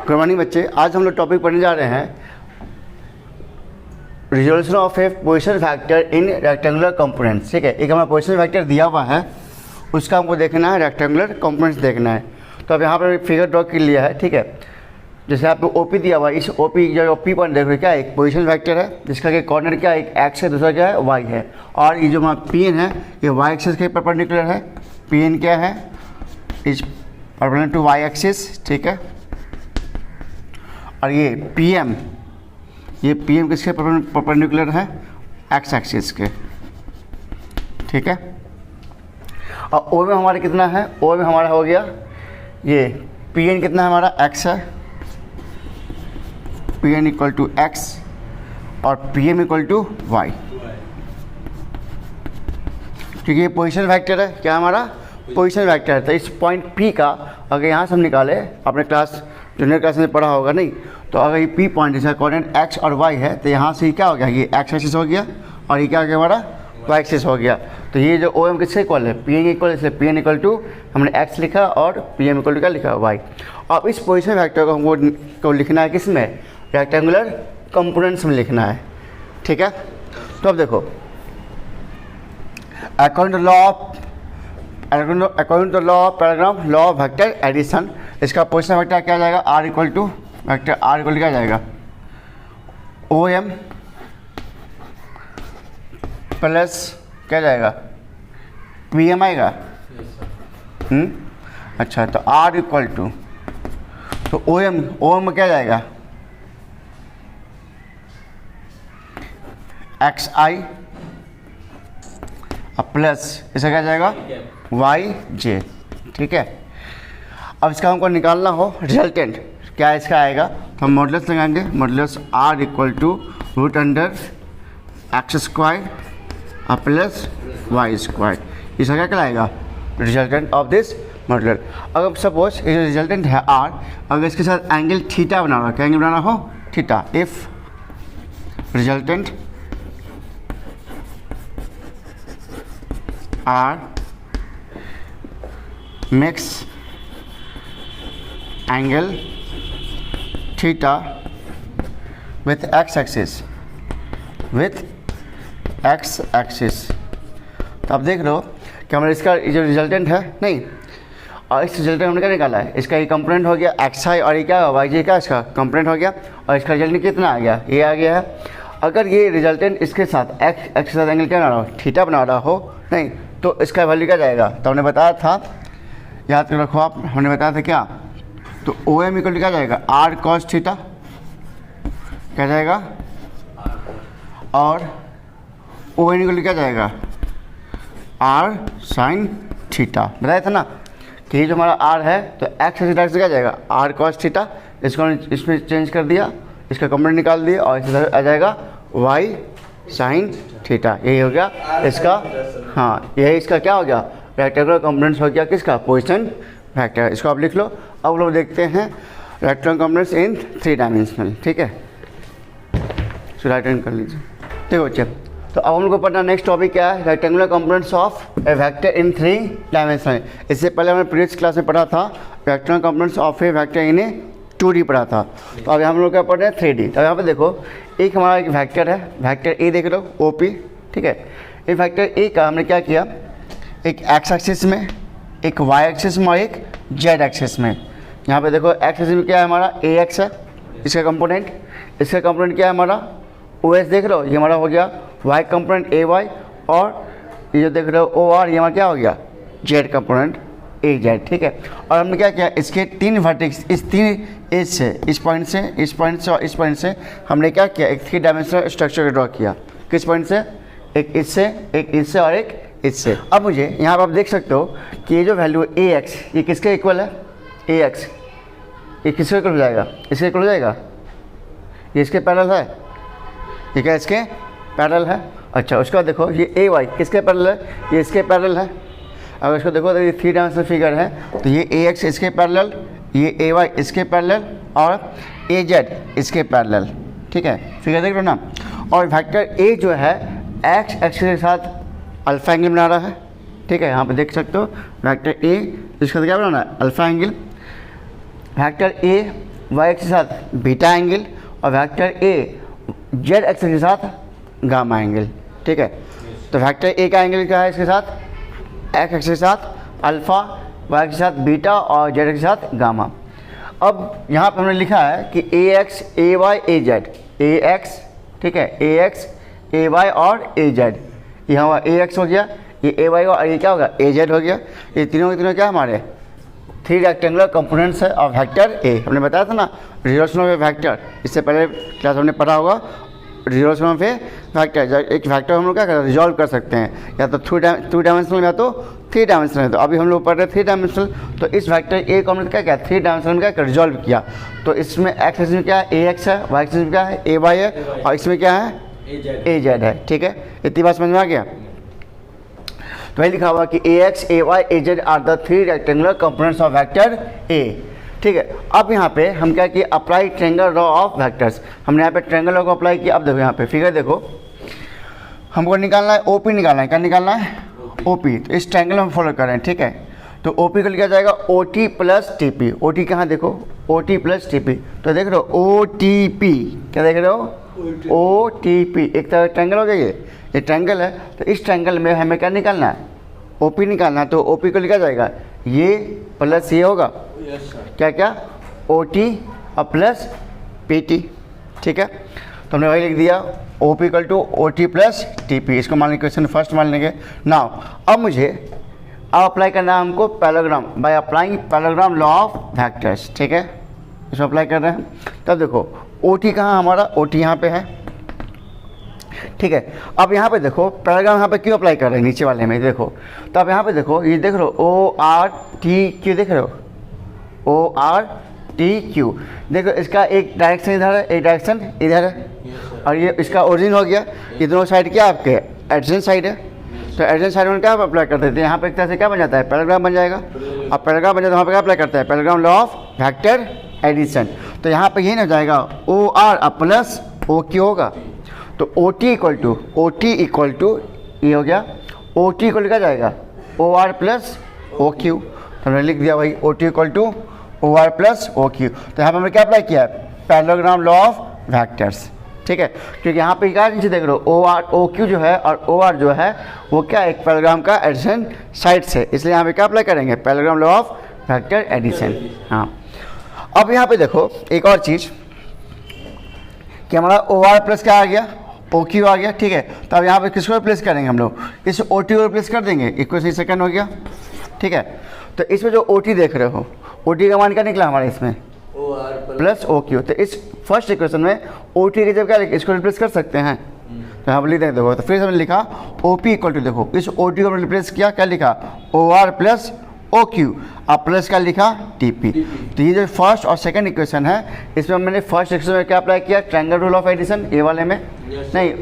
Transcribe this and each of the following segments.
Good morning बच्चे। आज हम लोग टॉपिक पढ़ने जा रहे हैं resolution of A position factor in rectangular components. ठीक है, एक हमारा पोजीशन फैक्टर दिया हुआ है, उसका हमको देखना है, रेक्टेंगुलर कंपोनेंट्स देखना है। तो अब यहाँ पर फिगर ड्रॉ कर लिया है। ठीक है, जैसे आपको ओपी दिया हुआ है, इस ओपी जो ओपी पॉइंट देख रहे हो क्या, एक पोजीशन फैक्टर है जिसका कि कॉर्नर क्या, एक एक्स है, दूसरा क्या है, वाई है। और ये जो हमारा पी एन है ये वाई एक्सिस के परपेंडिकुलर है। पी एन क्या है, is perpendicular to Y axis. ठीक है, और ये पी एम किसके परपेंडिकुलर है, एक्स एक्सिस के। ठीक है, और ओ में हमारा कितना है, ओ में हमारा हो गया ये पी एन कितना है हमारा, एक्स है, P N equal to X और P M equal to Y. क्योंकि ये पोजीशन वेक्टर है, क्या हमारा पोजीशन वेक्टर है। तो इस पॉइंट पी का अगर यहाँ से हम निकाले, अपने क्लास जूनियर क्लास में पढ़ा होगा नहीं, तो अगर ये पी पॉइंट जैसा कोऑर्डिनेट एक्स और वाई है, तो यहाँ से क्या हो गया, ये एक्स एक्सिस हो गया और ये क्या हो गया हमारा, वाई एक्सिस हो गया। तो ये जो ओ एम किससे इक्वल है, पी एन इक्वल, इसलिए पी एन इक्वल टू हमने एक्स लिखा और पी एम इक्वल टू क्या लिखा, वाई। अब इस पोजीशन वेक्टर को हमको लिखना है किस में, रेक्टेंगुलर कंपोनेंट्स में लिखना है। ठीक है, तो अब देखो, according to law of paragraph, law of vector addition, इसका पोजीशन वेक्टर क्या जाएगा, R equal to vector R equal क्या जाएगा, ओ एम प्लस क्या जाएगा, पी एम आएगा। अच्छा, तो आर इक्वल टू, तो ओ एम में क्या जाएगा, एक्स आई प्लस इसका क्या जाएगा, वाई जे। ठीक है, अब इसका हमको निकालना हो रिजल्टेंट, क्या इसका आएगा, तो हम मॉडुलस लगाएंगे, modulus R equal to root under X square plus Y square. इसका क्या कहलाएगा, रिजल्टेंट ऑफ दिस मॉडुलर। अगर सपोज ये रिजल्टेंट है आर, अगर इसके साथ एंगल थीटा बनाना हो, क्या एंगल बनाना हो, theta, if resultant R makes angle theta with x axis, तो आप देख रहे हो कि हमारा इसका जो रिजल्टेंट है नहीं, और इस रिजल्टेंट हमने क्या निकाला है, इसका ये कंपोनेंट हो गया एक्स आई और ये क्या वाई जे, क्या इसका कंपोनेंट हो गया, और इसका रिजल्टेंट कितना आ गया, ये आ गया है। अगर ये रिजल्टेंट इसके साथ एक्स के साथ एंगल क्या बना रहा हो, थीटा बना रहा हो नहीं, तो इसका वैल्यू क्या जाएगा, तो हमने बताया था, याद कर रखो आप, हमने बताया था क्या, तो ओ एम इक्वल क्या जाएगा, आर कॉस थीटा क्या जाएगा, और ओ एन इक्वल क्या जाएगा, आर साइन थीटा। बताया था ना कि ये जो हमारा आर है, तो एक्स एक्सिस से क्या जाएगा, आर कॉस थीटा, इसको इसमें चेंज कर दिया, इसका कंपोनेंट निकाल दिया, और इस आ जाएगा वाई साइन थीटा। यही हो गया इसका, हाँ यही इसका क्या हो गया, रेक्टेंगुलर कंपोनेंट्स हो गया किसका, पोजीशन वेक्टर। इसको आप लिख लो। अब लोग देखते हैं रेक्टेंगुलर कंपोनेंट्स इन 3 डायमेंशनल। ठीक है, सो राइट हैंड कर लीजिए। ठीक है बच्चे, तो अब हम लोग को पढ़ना नेक्स्ट टॉपिक क्या है, rectangular components of A vector in 3 dimensional. इससे पहले हमने प्रीवियस क्लास में पढ़ा था rectangular components of A vector in A 2D पढ़ा था। तो अब हम लोग क्या पढ़ रहे हैं, 3D। तो यहाँ पे देखो, एक हमारा एक वेक्टर है, वेक्टर ए देख लो, OP। ठीक है, इस वेक्टर ए का हमने क्या किया, एक एक्स एक्सिस में, एक वाई एक्सिस में और एक जेड एक्सिस में। यहाँ पे देखो एक्स एक्सिस में क्या है हमारा, ए एक्स है, इसका कंपोनेंट, इसका कंपोनेंट क्या है हमारा, OS देख लो, ये हमारा हो गया वाई कंपोनेंट ए वाई, और ये जो देख रहे हो OR, ये हमारा क्या हो गया, जेड कंपोनेंट ए जेड। ठीक है, और हमने क्या किया, इसके 3 वर्टेक्स, इस 3 एज से, इस पॉइंट से, इस पॉइंट से और इस पॉइंट से हमने क्या किया, एक 3 डायमेंशनल स्ट्रक्चर ड्रॉ किया। किस पॉइंट से, एक इससे, एक इससे और एक इससे। अब मुझे यहाँ पर आप देख सकते हो कि ये जो वैल्यू है ए एक्स, ये किसके इक्वल है, ए एक्स, ये किसके इक्वल हो जाएगा, इसके इक्वल हो जाएगा, ये इसके पैरेलल है, ये क्या इसके पैरेलल है। अच्छा, उसके बाद देखो ये ए वाई किसके पैरेलल है, ये इसके पैरेलल है। अगर इसको देखो तो ये 3 डायमेंशनल फिगर है, तो ये ए एक्स इसके पैरेलल, ये ए वाई इसके पैरेलल और ए जेड इसके पैरेलल। ठीक है, फिगर देख लो ना। और वेक्टर ए जो है एक्स एक्सिस के साथ अल्फा एंगल बना रहा है। ठीक है, यहाँ पे देख सकते हो वेक्टर ए, इसका क्या बनाना है, alpha angle. Vector A Y X के साथ बीटा एंगल और वेक्टर ए जेड एक्स के साथ गामा एंगल। ठीक है, तो वेक्टर ए का एंगल क्या है इसके साथ एक्स के साथ अल्फा, वाई के साथ बीटा और जेड के साथ गामा। अब यहाँ पर हमने लिखा है कि A X A Y A Z, A x, ठीक है, ए एक्स ए वाई और ए जेड, ये हमारा ए एक्स हो गया, ये ए वाई और ये क्या होगा ए जेड हो गया। ये तीनों के तीनों क्या हमारे 3 रेक्टेंगुलर कंपोनेंट्स है ऑफ वेक्टर ए। हमने बताया था ना रिजोल्यूशन ऑफ ए वेक्टर, इससे पहले क्लास हमने पढ़ा होगा रिजोल्यूशन ऑफ ए वेक्टर। एक वेक्टर हम लोग क्या कर रिजॉल्व कर सकते हैं या तो 2 डायमेंशनल या तो 3 डायमेंशनल। तो अभी हम लोग पढ़ रहे 3 डायमेंशनल, तो इस वेक्टर ए को हमने क्या किया 3 डायमेंशनल में क्या रिजॉल्व किया। तो इसमें एक्स एक्सिस में क्या है ए एक्स है, वाई एक्सिस में क्या है ए वाई है और इसमें क्या है ए जेड है। ठीक है, इतनी बात समझ में आ गया। तो वही लिखा हुआ कि A X A Y A Z are the 3 rectangular components of vector A. ठीक है, अब यहाँ पे हम क्या किए apply triangle law of vectors. हमने यहाँ पे ट्रायंगल लॉ को अप्लाई किया। अब देखो यहाँ पे फिगर देखो, हमको निकालना है ओपी निकालना है। क्या निकालना है ओपी। तो इस ट्रायंगल में फॉलो करें। ठीक है, तो ओपी को लिखा जाएगा O T plus T P. O T कहाँ देखो O T plus T P, तो देख रहे हो ओ टी पी, क्या देख रहे हो ओ टी पी, एक तरह ट्रायंगल हो गया ये ट्रायंगल है। तो इस ट्रायंगल में हमें क्या निकालना है ओपी निकालना है। तो ओपी को लिखा जाएगा ये प्लस ये होगा क्या क्या ओ टी और प्लस पी टी। ठीक है, तो हमने वही लिख दिया O P equal to O T plus T P. इसको मान लेंगे क्वेश्चन फर्स्ट मान लेंगे। नाउ अब मुझे अप्लाई करना है हमको parallelogram by applying parallelogram law of vectors. ठीक है, इसमें अप्लाई कर रहे हैं। तब देखो ओ टी कहाँ हमारा ओ टी यहाँ पे है। ठीक है, अब यहाँ पे देखो पैरेललोग्राम यहाँ पे क्यों अप्लाई कर रहे हैं नीचे वाले में देखो। तो अब यहाँ पे देखो ये देख रहे हो ओ आर टी क्यू, देख रहे हो ओ आर टी क्यू। देखो इसका एक डायरेक्शन इधर है, एक डायरेक्शन इधर है और ये इसका ओरिजिन हो गया। ये दोनों साइड क्या आपके एडजेंट साइड है। तो एडजेंट साइड में क्या अप्लाई करते थे यहाँ पे एक तरह से क्या बन जाता है पैरेललोग्राम बन जाएगा। अब पैरेललोग्राम बन जाता है वहाँ पे क्या अप्लाई करता है parallelogram law of vector addition. तो यहाँ पे यही ना जाएगा O R plus O Q होगा। तो ओ टी इक्वल टू ये हो गया ओ टी को लिखा जाएगा O R plus O Q. तो हमने लिख दिया भाई O T equal to O R plus O Q. तो यहाँ पर हमने क्या अप्लाई किया है पैरेललोग्राम लॉ ऑफ वेक्टर्स। ठीक है, क्योंकि यहाँ पे क्या नीचे देख रहे हो ओ आर ओ क्यू जो है और ओ आर जो है वो क्या एक पैरेललोग्राम का एडिशन साइड से, इसलिए यहाँ पे क्या अप्लाई करेंगे parallelogram law of vector addition. हाँ, अब यहाँ पे देखो एक और चीज़ कि हमारा ओ आर प्लस क्या आ गया ओ क्यू आ गया। ठीक है, तो अब यहाँ पे किसको रिप्लेस करेंगे हम लोग इस ओ टी को रिप्लेस कर देंगे। इक्वेशन सेकंड हो गया। ठीक है, तो इसमें जो ओ टी देख रहे हो ओ टी का मान क्या निकला हमारे इसमें O R plus O Q. तो इस फर्स्ट इक्वेशन में ओ टी की जब क्या इसको रिप्लेस कर सकते हैं। तो यहाँ पर लिख देंगे देखो। तो फिर हमने लिखा ओ पी इक्वल टू देखो इस ओ टी को हमने रिप्लेस किया क्या लिखा O R plus O Q और प्लस का लिखा टी पी। तो ये जो फर्स्ट और सेकंड इक्वेशन है इसमें मैंने फर्स्ट इक्वेशन में क्या अप्लाई किया ट्रायंगल रूल ऑफ एडिशन ए वाले में नहीं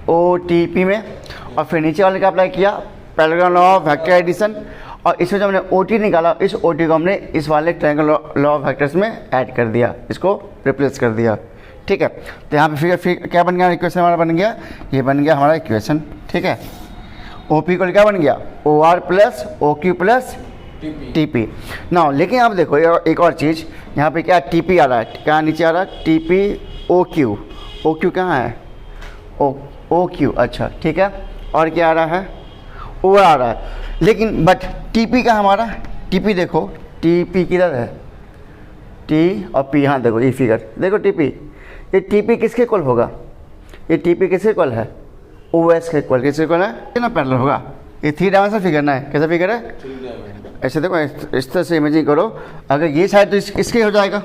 ओ टी पी में, और फिर नीचे वाले का अप्लाई किया parallelogram law of vector addition. और इसमें जो हमने ओ टी निकाला इस ओ टी को हमने इस वाले ट्रायंगल लॉ ऑफ वेक्टर्स में ऐड कर दिया, इसको रिप्लेस कर दिया। ठीक है, तो यहाँ पे फिर क्या बन गया इक्वेशन हमारा बन गया ये बन गया हमारा इक्वेशन। ठीक है, ओ पी को क्या बन गया O R plus O Q plus T P. ना लेकिन आप देखो एक और चीज़ यहाँ पे क्या टी पी आ रहा है, क्या नीचे आ रहा है टी पी ओ क्यू कहाँ है ओ क्यू। अच्छा ठीक है, और क्या आ रहा है ओ आ रहा है। लेकिन बट टी पी का हमारा टी पी देखो टी पी किधर है टी और पी। हाँ देखो ये फिगर देखो टी पी, ये टी पी किसके इक्वल होगा ये टी पी किसके इक्वल है ओ एस के इक्वल। किसके इक्वल है ना पैरेलल होगा। ये 3 डायमेंशनल फिगर ना है, कैसा फिगर है ऐसे देखो इस तरह से इमेजिंग करो। अगर ये साइड तो इसके हो जाएगा,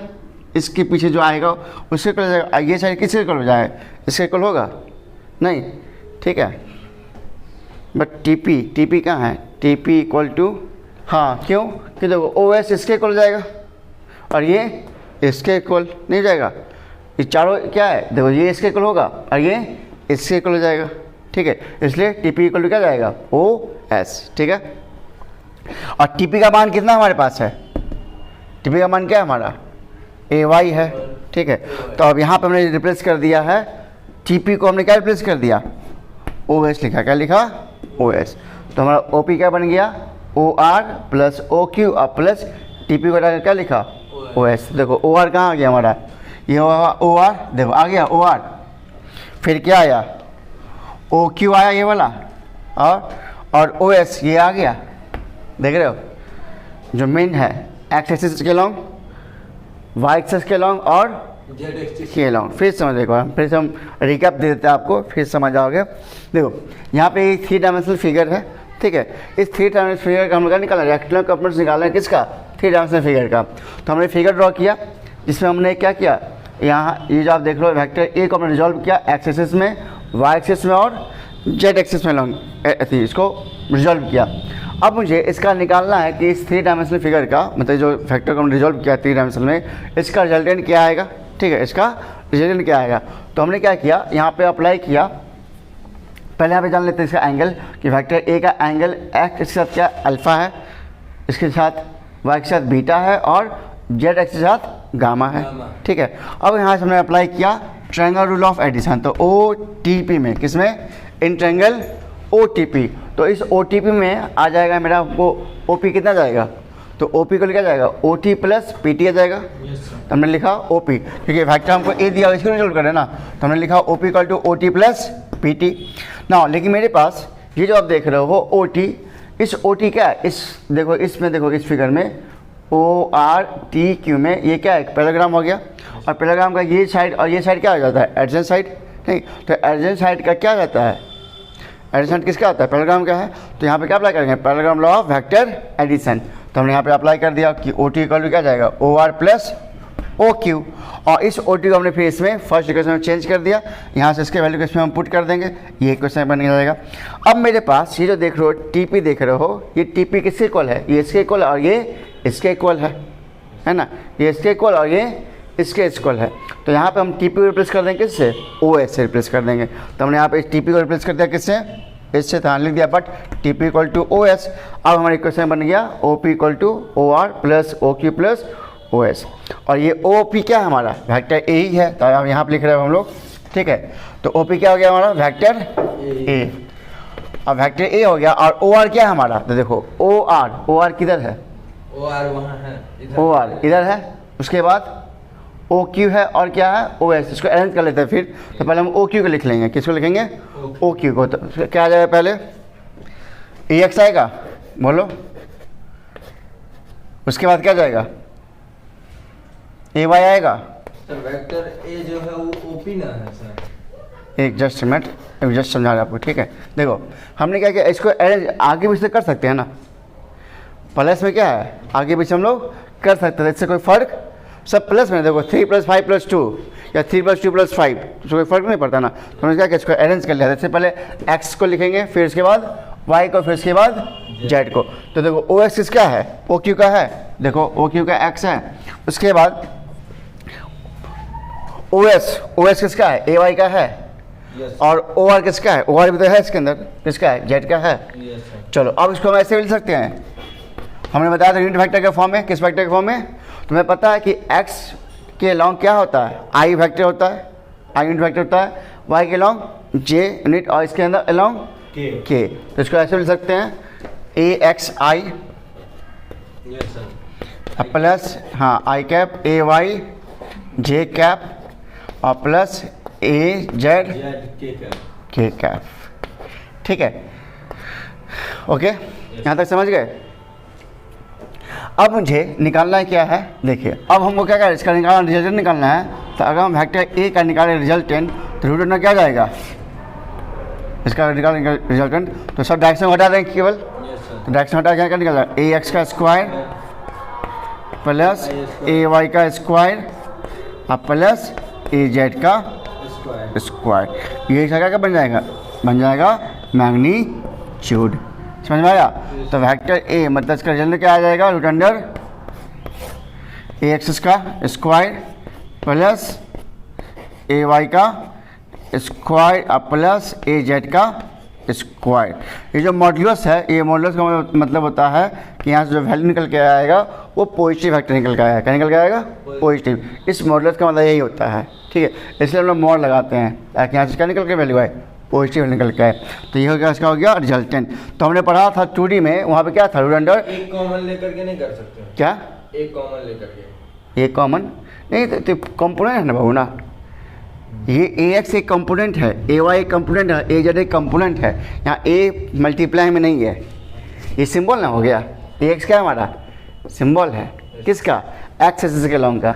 इसके पीछे जो आएगा उसके इक्वल हो जाएगा। ये साइड किसके इक्वल हो जाए इसके इक्वल होगा नहीं। ठीक है, बट टी पी कहाँ है टी पी इक्वल टू हाँ क्यों कि देखो ओ एस इसके इक्वल हो जाएगा और ये इसके इक्वल नहीं जाएगा। ये चारों क्या है देखो ये इसके इक्वल होगा और ये इसके इक्वल हो जाएगा। ठीक है, इसलिए टी पी इक्वल टू क्या जाएगा ओ एस। ठीक है, और टी पी का मान कितना हमारे पास है टी पी का मान क्या है हमारा ए वाई है। ठीक है, तो अब यहाँ पे हमने रिप्लेस कर दिया है टी पी को हमने क्या रिप्लेस कर दिया ओ एस लिखा। क्या लिखा ओ एस। तो हमारा ओ पी क्या बन गया O R plus O Q और प्लस टी पी को क्या लिखा ओ एस। देखो ओ आर कहाँ आ गया हमारा, ये होगा ओ आर, देखो आ गया ओ आर, फिर क्या आया ओ क्यू आया ये वाला, और ओ एस ये आ गया। देख रहे हो जो मेन है एक्स एक्सिस के लॉन्ग, वाई एक्सिस के लॉन्ग और के लॉन्ग। फिर समझ देखो, फिर से हम रिकैप दे देते हैं आपको, फिर समझ आओगे। देखो यहाँ पे एक 3 डायमेंशनल फिगर है, ठीक है। इस 3 डायमेंशनल फिगर का हम लोग निकालना है, रेक्टेंगुलर कंपोनेंट्स निकालना है किसका, 3 डायमेंशनल फिगर का। तो हमने फिगर ड्रॉ किया जिसमें हमने क्या किया, यहाँ ये जो आप देख रहे हो वेक्टर ए को हमने रिजॉल्व किया एक्स एक्सिस में, वाई एक्सिस में और जेड एक्सिस में लॉन्ग, इसको रिजॉल्व किया। अब मुझे इसका निकालना है कि इस 3 डायमेंशनल फिगर का, मतलब जो फैक्टर को हमने रिजॉल्व किया 3 डायमेंशनल में, इसका रिजल्टेंट क्या आएगा, ठीक है, इसका रिजल्टेंट क्या आएगा। तो हमने क्या किया, यहाँ पे अप्लाई किया, पहले यहाँ पे जान लेते हैं इसका एंगल कि वेक्टर ए का एंगल एक्स के साथ क्या अल्फ़ा है, इसके साथ वाई के साथ बीटा है और जेड एक्स के साथ गामा है, ठीक है। अब यहाँ से हमने अप्लाई किया ट्रायंगल रूल ऑफ एडिशन, तो ओ टी पी में, किसमें, in triangle O T P. तो इस ओ टी पी में आ जाएगा मेरा, वो ओ पी कितना जाएगा, तो ओ पी को लिखा जाएगा O T plus P T आ जाएगा। तो हमने लिखा ओ पी, क्योंकि फैक्टर हमको ए दिया इसको रिजल्ट करें ना, तो हमने लिखा O P equal to O T plus P T ना। लेकिन मेरे पास ये जो आप देख रहे हो ओ टी, इस ओ टी क्या है, इस देखो इसमें, देखो इस फिगर में ओ आर टी क्यू में ये क्या है, पैराग्राम हो गया, और पैराग्राम का ये साइड और ये साइड क्या आ जाता है, एडजेंट साइड, नहीं तो एडजेंट साइड का क्या रहता है, एडजेंट साइड किसका आता है, पैराग्राम का है। तो यहाँ पे क्या अप्लाई करेंगे, पैराग्राम लॉ ऑफ वेक्टर एडिशन। तो हमने यहाँ पे अप्लाई कर दिया कि ओ टी इक्वल टू क्या जाएगा, O R plus O Q, और इस ओ टी को हमने फिर इसमें फर्स्ट इक्वेशन में चेंज कर दिया, यहाँ से इसके वैल्यू को इसमें हम पुट कर देंगे, ये इक्वेशन बन जाएगा। अब मेरे पास ये जो देख रहे हो टी पी देख रहे हो, ये टी पी किसके इक्वल है, ये इसके इक्वल और ये इसके इक्वल है ना, ये इसके इक्वल और ये इसके इक्वल है। तो यहाँ पे हम टी पी को रिप्लेस कर देंगे किससे, ओ एस से रिप्लेस कर देंगे। तो हमने यहाँ पे टी पी को रिप्लेस कर दिया किससे, इससे, तो लिख दिया but T P equal to O S. अब हमारा इक्वेशन बन गया O P equal to O R plus O Q plus O S, और ये ओ पी क्या है हमारा, वेक्टर ए ही है, तो अब यहाँ पे लिख रहे हैं हम लोग, ठीक है। तो ओ पी क्या हो गया हमारा, वेक्टर ए। अब वेक्टर ए हो गया, और ओ आर क्या है हमारा, तो देखो ओ आर किधर है, ओ आर वहाँ है, ओ आर इधर है, उसके बाद ओ क्यू है और क्या है ओ एस। इसको अरेंज कर लेते हैं फिर। तो पहले हम ओ क्यू को लिख लेंगे, किसको लिखेंगे, ओ क्यू को। तो क्या आ जाएगा, पहले ए एक्स आएगा, बोलो, उसके बाद क्या जाएगा, ए वाई आएगा। सर वेक्टर ए जो है वो ओपी ना है सर, एक जस्ट मिनट, जस्ट समझा रहा आपको, ठीक है। देखो हमने क्या किया, इसको अरेंज आगे पीछे कर सकते हैं ना, प्लस में क्या है, आगे पीछे हम लोग कर सकते हैं, इससे कोई फर्क, सब प्लस में, देखो 3 + 5 + 2 या 3 + 2 + 5, तो कोई फर्क नहीं पड़ता ना। तो हमने क्या किया, इसको अरेंज कर लिया। इससे पहले एक्स को लिखेंगे, फिर उसके बाद वाई को, फिर उसके बाद जेड को। तो देखो ओ एक्स किसका है, ओ क्यू का है, देखो ओ क्यू का एक्स है, उसके बाद ओ एस किसका है, ए वाई का है, और ओ आर किसका है, ओ आर भी तो है इसके अंदर, किसका है, जेड का है। चलो अब इसको हम ऐसे भी लिख सकते हैं, हमने बताया था यूनिट वेक्टर के फॉर्म में, किस वेक्टर के फॉर्म में, तुम्हें पता है कि x के लॉन्ग क्या होता है, आई वेक्टर होता है, आई यूनिट वेक्टर होता है, y के लॉन्ग j यूनिट और इसके अंदर अलॉन्ग k। तो इसको ऐसे लिख सकते हैं ए एक्स आई प्लस, हाँ I cap A Y J cap और प्लस ए जेड के कैप, ठीक है, ओके, यहाँ तक समझ गए। अब मुझे निकालना है क्या है, देखिए अब हमको क्या करें, इसका निकालना रिजल्टेंट निकालना है। तो अगर हम वेक्टर ए का निकालें रिजल्टेंट, तो रूट में क्या जाएगा, इसका निकालेंगे रिजल्टेंट, तो सब डायरेक्शन हटा देंगे केवल, तो डायरेक्शन हटा क्या निकल जाएगा, ए एक्स का स्क्वायर प्लस ए वाई का स्क्वायर और प्लस ए जेड का स्क्वायर, ये जगह का बन जाएगा मैग्नीट्यूड, समझ में आया। तो वेक्टर ए मतलब इसका रिजल्ट क्या आ जाएगा, रूट अंडर ए एक्स का स्क्वायर प्लस ए वाई का स्क्वायर प्लस ए जेड का स्क्वायर। ये जो मॉड्यूलस है, ये मॉड्यूलस का मतलब होता है कि यहाँ से जो वैल्यू निकल के आएगा वो पॉजिटिव वेक्टर निकल के आएगा, क्या निकल के आएगा, पॉजिटिव। इस मॉड्यूलस का मतलब यही होता है, ठीक है, इसलिए हम लोग मॉड लगाते हैं ताकि यहाँ से क्या निकल के वैल्यू आए, पॉजिटिव निकल के आए। तो ये हो गया, इसका हो गया रिजल्टेंट। तो हमने पढ़ा था 2D में, वहाँ पे क्या था, रूट अंडर एक कॉमन लेकर के नहीं कर सकते, क्या एक कॉमन लेकर के, ए कॉमन नहीं तो कंपोनेंट है ना बाबू ना, ये ए एक्स एक कंपोनेंट है, ए वाई एक कंपोनेंट है, ए जेड एक कंपोनेंट है, यहाँ ए मल्टीप्लाई में नहीं है, ये सिंबल ना हो गया। ए एक्स क्या है हमारा सिंबल है, किसका एक्स एक्सिस के लॉन्ग का,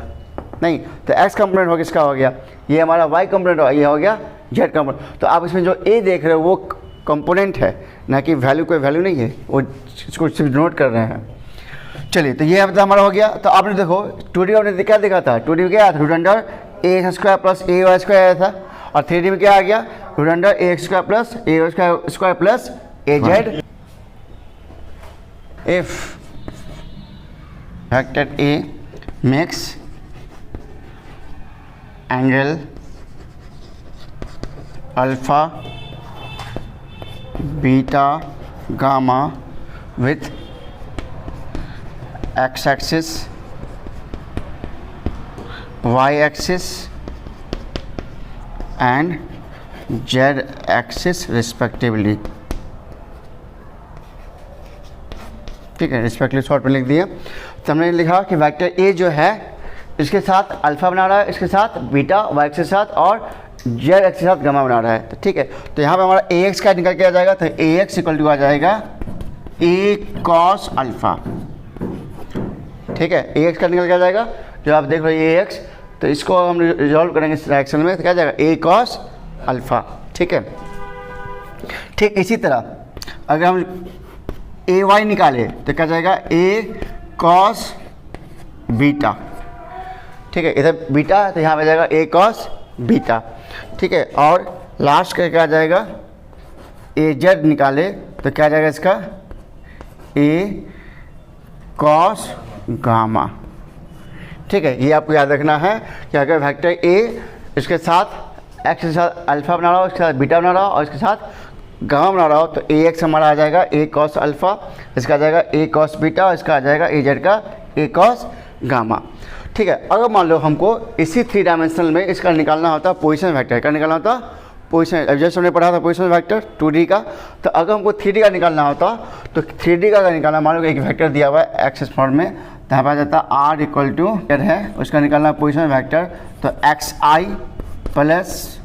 नहीं तो एक्स कंपोनेंट हो किसका हो गया, ये हमारा वाई कंपोनेंट हो, ये हो गया जेड कंपोनेंट। तो आप इसमें जो ए देख रहे हो वो कंपोनेंट है ना कि वैल्यू, कोई वैल्यू नहीं है, वो इसको सिर्फ नोट कर रहे हैं। चलिए तो ये मतलब हमारा हो गया। तो आपने देखो 2D आपने क्या देखा था, 2D में क्या आया था, root under a x square plus a y square आया था, और 3D में क्या आ गया, root under a x square plus a y square plus A z. If vector a makes angle alpha beta gamma with x axis y axis and z axis respectively, ठीक है, respectively short में लिख दिया। तो हमने लिखा कि vector A जो है इसके साथ अल्फा बना रहा है, इसके साथ बीटा वाई एक्स के साथ और जेड एक्स के साथ गामा बना रहा है। तो ठीक है, तो यहाँ पे हमारा ए एक्स का निकल के आ जाएगा, तो ए एक्स इक्वल टू आ जाएगा ए कॉस अल्फा, ठीक है, ए एक्स का निकल के आ जाएगा। जो आप देख रहे हो ए एक्स, तो इसको हम रिजॉल्व करेंगे इस डायरेक्शन में, तो क्या जाएगा ए कॉस अल्फा, ठीक है। ठीक इसी तरह अगर हम ए वाई निकाले तो क्या जाएगा ए कॉस बीटा, ठीक है, इधर बीटा तो यहाँ पे जाएगा ए कॉस बीटा, ठीक है। और लास्ट का क्या जाएगा ए जेड निकाले तो क्या जाएगा इसका ए कॉस गामा, ठीक है। ये आपको याद रखना है कि अगर वेक्टर ए इसके साथ एक्स के साथ अल्फा बना रहा हो, इसके साथ बीटा बना रहा हो और इसके साथ गामा बना रहा हो, तो ए एक्स हमारा आ जाएगा ए कॉस अल्फा, इसका आ जाएगा ए कॉस बीटा और इसका आ जाएगा ए जेड का ए कॉस गामा, ठीक है। अगर मान लो हमको इसी 3 डायमेंशनल में इसका निकालना होता पोजीशन वेक्टर का, निकालना होता पोजीशन, जैसे हमने पढ़ा था पोजीशन वेक्टर 2D का, तो अगर हमको 3D का निकालना होता तो 3D का अगर निकालना, मान लो एक वेक्टर दिया हुआ है एक्स फॉर्म में, तो यहाँ पर आ जाता आर इक्वल टू है, उसका निकालना पोजीशन वेक्टर, तो x I plus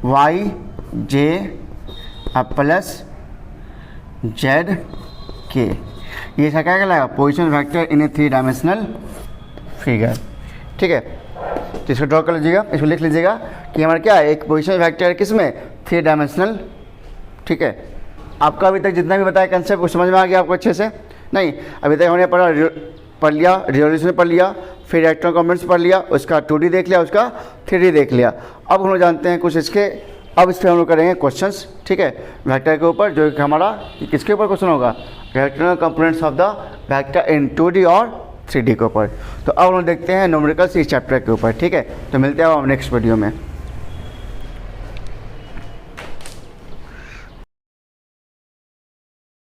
Y J plus Z के, ये क्या कहलाएगा पोजीशन वेक्टर इन ए 3 डायमेंशनल फिगर, ठीक है। तो इसको ड्रॉ कर लीजिएगा, इसको लिख लीजिएगा कि हमारा क्या है एक पोजीशन वेक्टर है किसमें 3 डायमेंशनल, ठीक है। आपका अभी तक जितना भी बताया कंसेप्ट वो समझ में आ गया आपको अच्छे से, नहीं अभी तक हमने पढ़ लिया, रिजोल्यूशन पढ़ लिया, फिर इलेक्ट्रॉन कॉम्पोनेंट्स पढ़ लिया, उसका 2D देख लिया, उसका 3D देख लिया। अब हम लोग जानते हैं कुछ इसके, अब इस पर हम लोग करेंगे क्वेश्चंस, ठीक है, वेक्टर के ऊपर, जो कि हमारा किसके ऊपर क्वेश्चन होगा, electron components of the vector in 2D और 3D के ऊपर। तो अब हम लोग देखते हैं न्यूमेरिकल्स इस चैप्टर के ऊपर, ठीक है। तो मिलते हैं अब नेक्स्ट वीडियो में।